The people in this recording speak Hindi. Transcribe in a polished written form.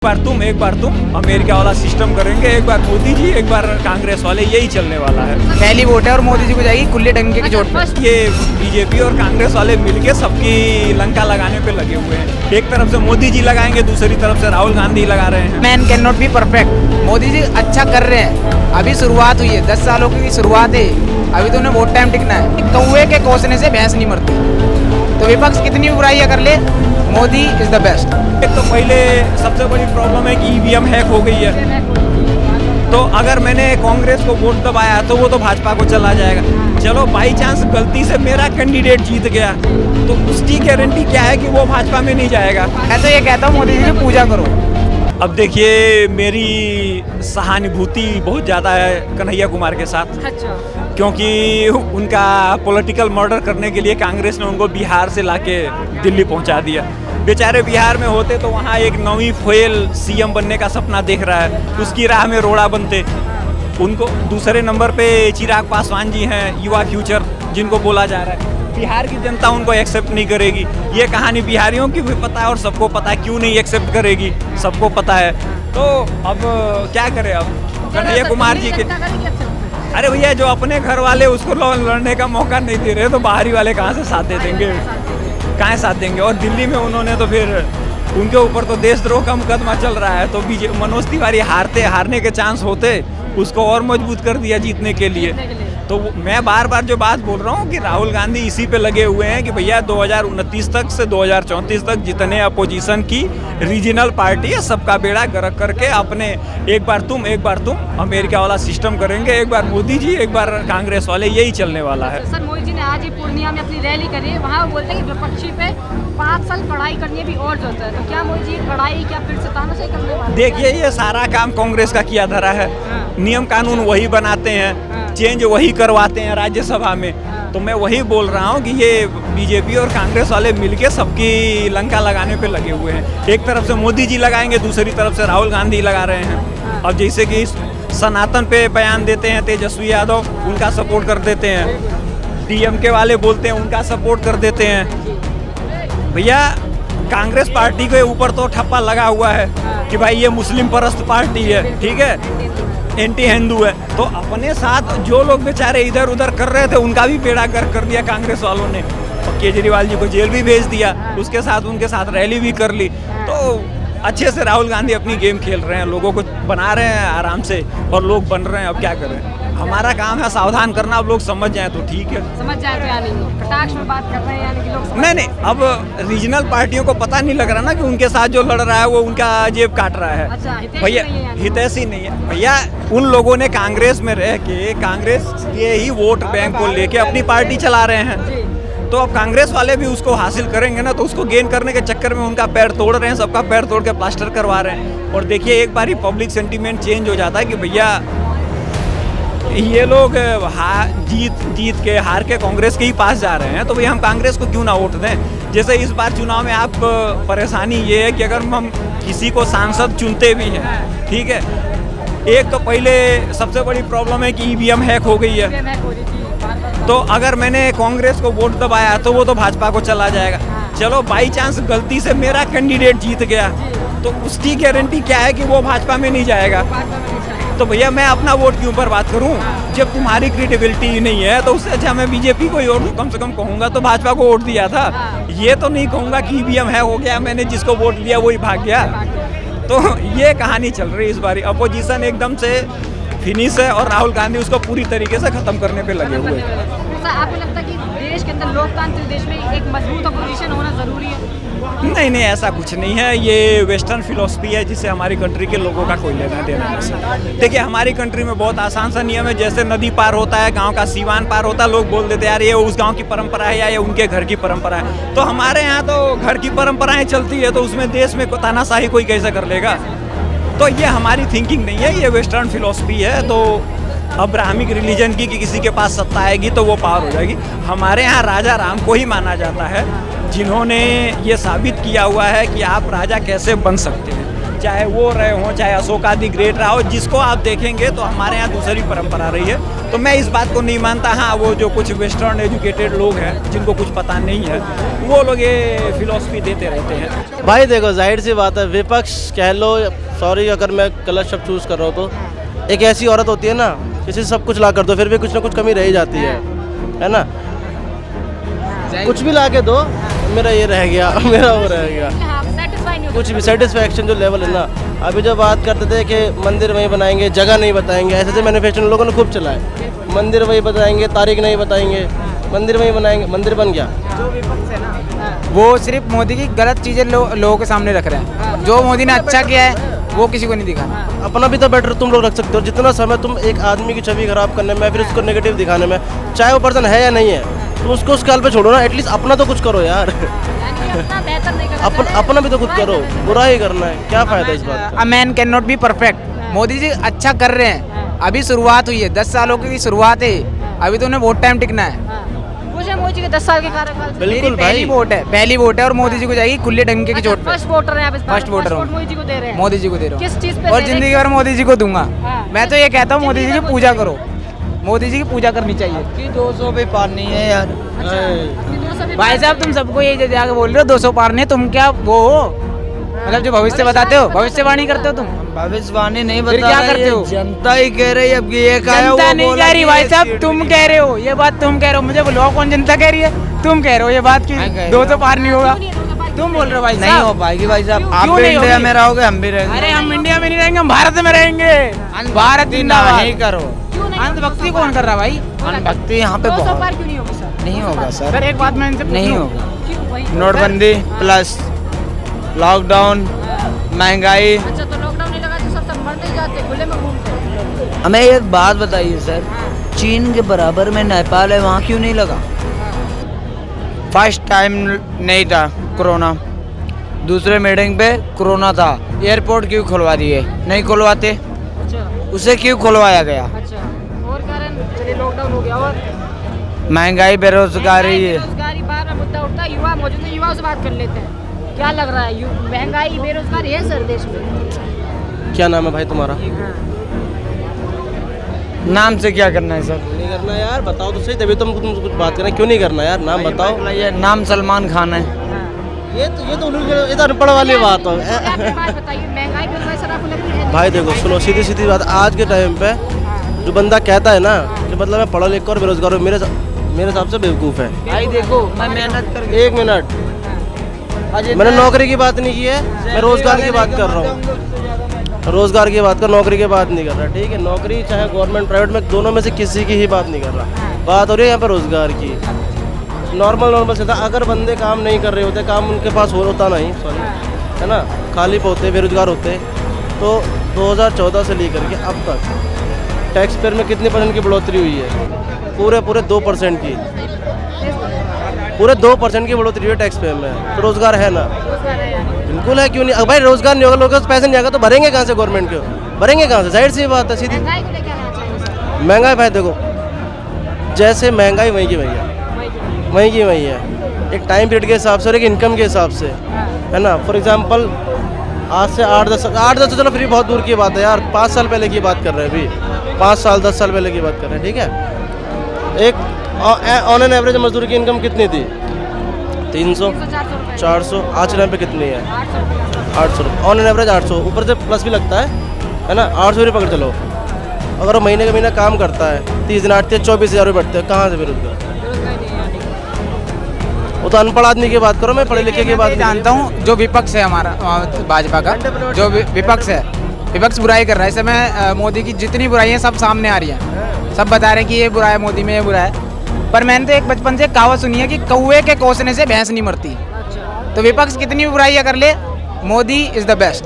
एक बार तुम अमेरिका वाला सिस्टम करेंगे, एक बार मोदी जी, एक बार कांग्रेस वाले, यही चलने वाला है। पहली वोट है और मोदी जी को जाएगी खुले डंके की चोट पे। ये बीजेपी और कांग्रेस वाले मिलके सबकी लंका लगाने पे लगे हुए हैं। एक तरफ से मोदी जी लगाएंगे, दूसरी तरफ से राहुल गांधी लगा रहे हैं। Man can not be perfect. Modi ji अच्छा कर रहे हैं, अभी शुरुआत हुई है, 10 सालों की शुरुआत है, अभी तो उन्हें वोट टाइम टिकना है। कौवे के कोसने से भैंस नहीं मरती, तो विपक्ष कितनी भी बुराइयां कर ले, मोदी इज द बेस्ट। एक तो पहले सबसे बड़ी प्रॉब्लम है कि ईवीएम हैक हो गई है, तो अगर मैंने कांग्रेस को वोट दबाया तो वो तो भाजपा को चला जाएगा। चलो बाई चांस गलती से मेरा कैंडिडेट जीत गया तो उसकी गारंटी क्या है कि वो भाजपा में नहीं जाएगा। मैं तो ये कहता हूँ मोदी जी की पूजा करो। अब देखिए, मेरी सहानुभूति बहुत ज़्यादा है कन्हैया कुमार के साथ। अच्छा। क्योंकि उनका पॉलिटिकल मर्डर करने के लिए कांग्रेस ने उनको बिहार से लाके दिल्ली पहुंचा दिया। बेचारे बिहार में होते तो वहाँ एक नवी फोयल सीएम बनने का सपना देख रहा है, उसकी राह में रोड़ा बनते। उनको दूसरे नंबर पे चिराग पासवान जी हैं, युवा फ्यूचर जिनको बोला जा रहा है। बिहार की जनता उनको एक्सेप्ट नहीं करेगी। ये कहानी बिहारियों की भी पता है और सबको पता है, क्यों नहीं एक्सेप्ट करेगी, सबको पता है। तो अब क्या करें, अब कन्हैया कुमार जी के, अरे भैया जो अपने घर वाले उसको लड़ने का मौका नहीं दे रहे तो बाहरी वाले कहाँ से साथ दे देंगे, कहाँ साथ देंगे। और दिल्ली में उन्होंने तो फिर उनके ऊपर तो देशद्रोह का मुकदमा चल रहा है, तो मनोज तिवारी हारने के चांस होते, उसको और मजबूत कर दिया जीतने के लिए। तो मैं बार बार जो बात बोल रहा हूँ कि राहुल गांधी इसी पे लगे हुए हैं कि भैया 2029 तक से 2034 तक जितने अपोजिशन की रीजनल पार्टी है सबका बेड़ा गर्क करके अपने एक बार तुम अमेरिका वाला सिस्टम करेंगे, एक बार मोदी जी, एक बार कांग्रेस वाले, यही चलने वाला है। सर मोदी जी ने आज ही पूर्णिया में अपनी रैली करी है, वहाँ वो बोलते हैं कि विपक्षी पे 5 साल कड़ाई करनी भी और जरूरत है। तो क्या मोदी जी कड़ाई क्या फिर से तानाशाही करने वाले? देखिए, ये सारा काम कांग्रेस का किया धरा है। नियम कानून वही बनाते हैं, चेंज वही करवाते हैं राज्यसभा में। तो मैं वही बोल रहा हूँ कि ये बीजेपी और कांग्रेस वाले मिलके सबकी लंका लगाने पे लगे हुए हैं। एक तरफ से मोदी जी लगाएंगे, दूसरी तरफ से राहुल गांधी लगा रहे हैं। अब जैसे कि सनातन पे बयान देते हैं तेजस्वी यादव, उनका सपोर्ट कर देते हैं। डीएमके वाले बोलते हैं, उनका सपोर्ट कर देते हैं। भैया कांग्रेस पार्टी के ऊपर तो ठप्पा लगा हुआ है कि भाई ये मुस्लिम परस्त पार्टी है, ठीक है, एंटी हिंदू है। तो अपने साथ जो लोग बेचारे इधर उधर कर रहे थे उनका भी बेड़ा गर्क कर दिया कांग्रेस वालों ने, और केजरीवाल जी को जेल भी भेज दिया, उसके साथ उनके साथ रैली भी कर ली। तो अच्छे से राहुल गांधी अपनी गेम खेल रहे हैं, लोगों को बना रहे हैं आराम से, और लोग बन रहे हैं। अब क्या करें, हमारा काम है सावधान करना। अब लोग समझ जाए तो ठीक है, समझ जाए तो, यानी कटाक्ष में बात कर रहे हैं, यानी कि लोग नहीं, अब रीजनल पार्टियों को पता नहीं लग रहा ना कि उनके साथ जो लड़ रहा है वो उनका जेब काट रहा है। अच्छा, भैया हितैषी नहीं है भैया। उन लोगों ने कांग्रेस में रह के कांग्रेस के ही वोट बैंक को लेके अपनी पार्टी चला रहे हैं। तो अब कांग्रेस वाले भी उसको हासिल करेंगे ना, तो उसको गेन करने के चक्कर में उनका पैर तोड़ रहे हैं, सबका पैर तोड़ के प्लास्टर करवा रहे हैं। और देखिए, एक बार ही पब्लिक सेंटीमेंट चेंज हो जाता है कि भैया ये लोग जीत के हार के कांग्रेस के ही पास जा रहे हैं, तो भैया हम कांग्रेस को क्यों ना वोट दें। जैसे इस बार चुनाव में आप परेशानी ये है कि अगर हम किसी को सांसद चुनते भी हैं, ठीक है, एक तो पहले सबसे बड़ी प्रॉब्लम है कि ईवीएम हैक हो गई है, तो अगर मैंने कांग्रेस को वोट दबाया तो वो तो भाजपा को चला जाएगा। चलो बाई चांस गलती से मेरा कैंडिडेट जीत गया तो उसकी गारंटी क्या है कि वो भाजपा में नहीं जाएगा। तो भैया मैं अपना वोट क्यों बर्बाद करूं, जब तुम्हारी क्रेडिबिलिटी ही नहीं है। तो उससे अच्छा मैं बीजेपी को ही वोट कम से कम कहूंगा, तो भाजपा को वोट दिया था। ये तो नहीं कहूंगा कि ईवीएम हैक हो गया, मैंने जिसको वोट दिया वही भाग गया। तो ये कहानी चल रही है इस बार। अपोजिशन एकदम से फिनिश है और राहुल गांधी उसको पूरी तरीके से खत्म करने पे लगे हुए हैं। आपको लगता है कि देश के अंदर, लोकतांत्रिक देश में एक मजबूत अपोजिशन होना जरूरी है? नहीं, ऐसा कुछ नहीं है। ये वेस्टर्न फिलॉसफी है जिससे हमारी कंट्री के लोगों का कोई लेना देना नहीं। देखिए, हमारी कंट्री में बहुत आसान सा नियम है, जैसे नदी पार होता है, गांव का सीवान पार होता है, लोग बोल देते हैं यार ये उस गांव की परंपरा है या ये उनके घर की परंपरा है। तो हमारे यहाँ तो घर की परंपराएं चलती है, तो उसमें देश में तानाशाही कोई कैसे कर लेगा। तो ये हमारी थिंकिंग नहीं है, ये वेस्टर्न फिलॉसफी है। तो अब्राहमिक रिलीजन की कि किसी के पास सत्ता आएगी तो वो पावर हो जाएगी। हमारे यहाँ राजा राम को ही माना जाता है, जिन्होंने ये साबित किया हुआ है कि आप राजा कैसे बन सकते हैं। चाहे वो रहे हों, चाहे अशोक आदि ग्रेट रहा हो, जिसको आप देखेंगे तो हमारे यहाँ दूसरी परंपरा रही है। तो मैं इस बात को नहीं मानता। हाँ, वो जो कुछ वेस्टर्न एजुकेटेड लोग हैं जिनको कुछ पता नहीं है, वो लोग ये फिलॉसफी देते रहते हैं। भाई देखो, जाहिर सी बात है, विपक्ष कह लो, सॉरी अगर मैं गलत शब्द चूज़ कर रहा हूँ, तो एक ऐसी औरत होती है ना, किसी से सब कुछ ला कर दो, फिर भी कुछ ना कुछ कमी रह ही जाती है ना। कुछ भी ला के दो, मेरा ये रह गया, मेरा वो रह गया, कुछ भी सेटिस्फैक्शन जो लेवल है ना। अभी जो बात करते थे कि मंदिर वहीं बनाएंगे, जगह नहीं बताएंगे, ऐसे ऐसे मैनिफेस्टो लोगों ने खूब चलाए। मंदिर वहीं बताएंगे, तारीख नहीं बताएंगे, मंदिर वहीं बनाएंगे, मंदिर बन गया। जो विपक्ष है ना, वो सिर्फ मोदी की गलत चीजें लोगों के सामने रख रहे हैं। जो मोदी ने अच्छा किया है वो किसी को नहीं दिखा। अपना भी तो बेटर तुम लोग रख सकते हो। जितना समय तुम एक आदमी की छवि खराब करने में, फिर उसको नेगेटिव दिखाने में, चाहे वो पर्सन है या नहीं है, तुम उसको उस काल पे छोड़ो ना। एटलीस्ट अपना तो कुछ करो यार। अपना भी तो खुद करो, बुरा ही करना है, क्या फायदा इस बात का। A man can not be perfect. Modi ji अच्छा कर रहे हैं, अभी शुरुआत हुई है, 10 सालों की शुरुआत है, अभी तो उन्हें बहुत टाइम टिकना है। मुझे मोदी जी के 10 साल के कार्यकाल से बिल्कुल पहली वोट है और मोदी जी को जाएगी खुले डंके की चोट पे। फर्स्ट वोटर है आप इस बार। फर्स्ट वोटर हूँ। मोदी जी को दे रहे हैं। मोदी जी को दे रहा हूँ, किस चीज पे और दे रहे जिंदगी हैं? भर मोदी जी को दूंगा। हाँ। मैं तो ये कहता हूँ मोदी जी की पूजा करो, मोदी जी की पूजा करनी चाहिए। कि 200 भी पार नहीं है यार। अपनी 200 भी भाई साहब, तुम सबको ये जाके बोल रहे हो 200 पार नहीं, तुम क्या वो हो? मतलब जो भविष्य बताते हो, भविष्यवाणी करते हो तुम। भविष्यवाणी नहीं फिर बता क्या रहे, करते हो? जनता ही कह रही है। अब ये कहा जनता नहीं कह रही भाई साहब, तुम कह रहे हो ये बात, तुम कह रहे हो। मुझे बोलो कौन जनता कह रही है? तुम कह रहे हो ये बात की मैं कह रही 200 पार नहीं होगा। क्यों नहीं है 200 पार? तुम बोल रहे हो भाई नहीं साहब। हो पाएगी भाई साहब। क्यों आप भी नहीं इंडिया होगी? में रहोगे, हम भी रहेंगे। अरे हम इंडिया में नहीं रहेंगे, हम भारत में रहेंगे। भारत जिंदाबाद। नहीं करो। क्यों नहीं? अंधभक्ति कौन कर रहा भाई? भक्ति यहाँ पे 200 बहुत पार क्यों नहीं होगी सर? नहीं होगा सर सर, एक बात मैं इनसे नहीं पूछूं? होगा। क्यों वही? नोटबंदी प्लस लॉकडाउन, महंगाई। अच्छा, तो लॉकडाउन नहीं लगा तो सब मरते ही जाते, खुले में घूमते हैं। हमें एक बात बताइए सर, चीन के बराबर में नेपाल है, वहाँ क्यों नहीं लगा? फर्स्ट टाइम नहीं था कोरोना, दूसरे मीटिंग पे कोरोना था, एयरपोर्ट क्यों खुलवा दिए? नहीं खुलवाते, अच्छा उसे क्यों खुलवाया गया? अच्छा, और कारण चलिए लॉकडाउन हो गया, और महंगाई, बेरोजगारी। बेरोजगारी बार बार मुद्दा उठता है। युवा मौजूद है, युवाओं से बात कर लेते हैं। क्या लग रहा है, महंगाई बेरोजगारी है सर देश में? क्या नाम है भाई तुम्हारा? नाम से क्या करना है सर? नहीं करना यार, बताओ तो सही, तभी तुम कुछ बात करें। क्यों नहीं करना यार, नाम बताओ। ये नाम सलमान खान है। ये तो अनपढ़ वाली बात हो। आपने बात बताइए, महंगाई बेरोजगारी सर आपको लगती है? भाई देखो सुनो, सीधी सीधी बात, आज के टाइम पे जो बंदा कहता है ना कि मतलब मैं पढ़ा लिखा और बेरोजगार हूँ, मेरे हिसाब से बेवकूफ़ है। भाई देखो, मैं मेहनत कर 1 मिनट, मैंने नौकरी की बात नहीं की है, मैं रोजगार की बात कर रहा हूँ। रोजगार की बात कर, नौकरी की बात नहीं कर रहा, ठीक है? नौकरी चाहे गवर्नमेंट प्राइवेट में, दोनों में से किसी की ही बात नहीं कर रहा। बात हो रही है यहाँ पे रोजगार की। नॉर्मल से था, अगर बंदे काम नहीं कर रहे होते, काम उनके पास होता नहीं, सॉरी, है ना, खाली होते, बेरोजगार होते, तो 2014 से लेकर के अब तक टैक्स पेयर में कितनी % की बढ़ोतरी हुई है? पूरे 2% की, पूरे 2% की बढ़ोतरी हुई है टैक्स पेयर में। तो रोजगार है ना? बिल्कुल है, क्यों नहीं? भाई रोजगार नहीं होगा, लोगों के पास पैसे नहीं आएगा तो भरेंगे कहाँ से? गवर्नमेंट के भरेंगे कहाँ से? जाहिर सी बात है, सीधी। महंगाई को लेकर आना चाहिए सर। महंगाई भाई देखो, जैसे महंगाई वहीं की वही है, वहीं की वही है, एक टाइम पीरियड के हिसाब से और एक इनकम के हिसाब से, है ना। फॉर एग्जांपल आज से 8-10 तो चलो फिर बहुत दूर की बात है यार, 5 साल पहले की बात कर रहे हैं, अभी 5 साल 10 साल पहले की बात कर रहे हैं, ठीक है? एक ऑन एन एवरेज मजदूर की इनकम कितनी थी? 300, 400, आज के टाइम पे कितनी है? 800 रुपये, ऑन एन एवरेज 800, ऊपर से प्लस भी लगता है ना। 800 रुपये पकड़ चलो, अगर वो महीने का महीना काम करता है, 30 दिन 8 24,000 रुपये बढ़ते हैं, कहाँ से बेरोजगार? वो तो अनपढ़ आदमी की बात करो, मैं पढ़े लिखे की बात जानता हूँ। जो विपक्ष है हमारा भाजपा का, जो विपक्ष है, विपक्ष बुराई कर रहा है इस समय। मोदी की जितनी बुराई है सब सामने आ रही है, सब बता रहे हैं कि ये बुरा है, मोदी में ये बुरा है। पर मैंने तो एक बचपन से कहावत सुनी है कि कौवे के कोसने से भैंस नहीं मरती। तो विपक्ष कितनी भी बुराइयाँ कर ले, मोदी इज द बेस्ट।